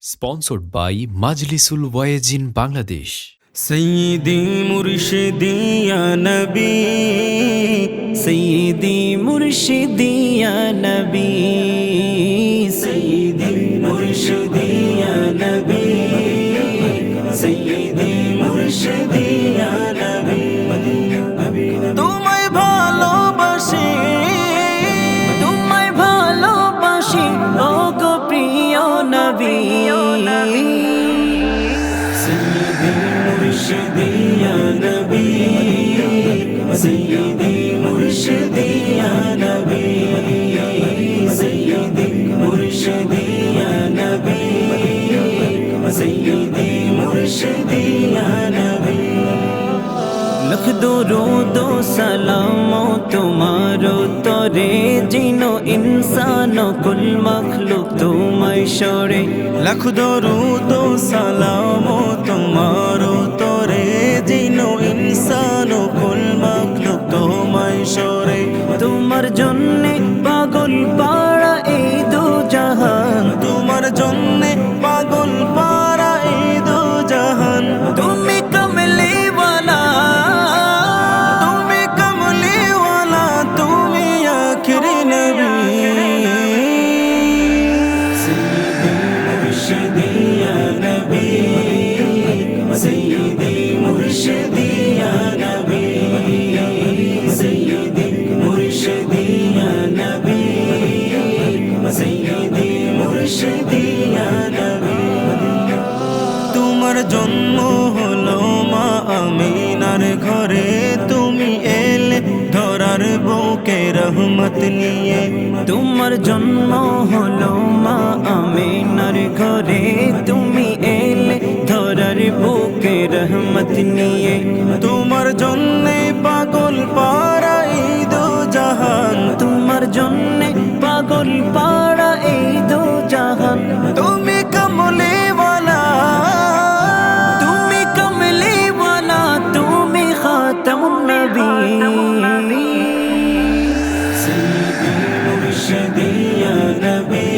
Sponsored by Majlisul Waizin Bangladesh. सैयदी मुर्शिदी या नबी, सैयदी मुर्शिदी या नबी, सैयदी मुर्शिदी या नबी, सैयदी मुर्शिदी या नबी। तुम्हें ভালোবাসি, तुम्हें ভালোবাসি ও গো প্রিয় নবী। मुर्शिदी या नबी, सैयदी मुर्शिदी या नबी, सैयदी मुर्शिदी या नबी, सैयदी मुर्शिदी या नबी। लख दुरूदो सलामो तुम्हारो तोरे जिनो इंसानो कुल मखलूक तुम्हारे शोरे। लख दुरूदो सलामो तुम्हारो तोरे जिनो इंसानो कुल मखलूक तुम्हारे शोरे। तुम्हार जन्ने पागल पाड़ा এই দু জাহান, তোমার জন্যে পাগল পাড়া এই দু জাহান। তুমি কমলি वाला, তুমি কমলি वाला, তুমি আখিরি নবী। সৈয়দি মুর্শিদি ইয়া নবী, সৈয়দি মুর্শিদি ইয়া নবী, সৈয়দি মুর্শিদি ইয়া নবী, সৈয়দি মুর্শিদি ইয়া নবী। তোমার জন্ম হলো মা আমিনার ঘরে, তুমি এলে ধরার বুকে রহমত নিয়ে। তোমার জন্ম হলো মা আমিনার ঘরে, তুমি এলে ধরার বুকে রহমত নিয়ে। তোমার জন্যে পাগল পাড়া এই দু জাহান, তোমার জন্যে পাগল পাড়া এই দু জাহান। তুমি কমলি वाला, তুমি কমলি वाला, তুমি খাতামুন নবী। সৈয়দি মুর্শিদি ইয়া নবী,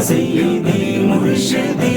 সৈয়দি মুর্শিদি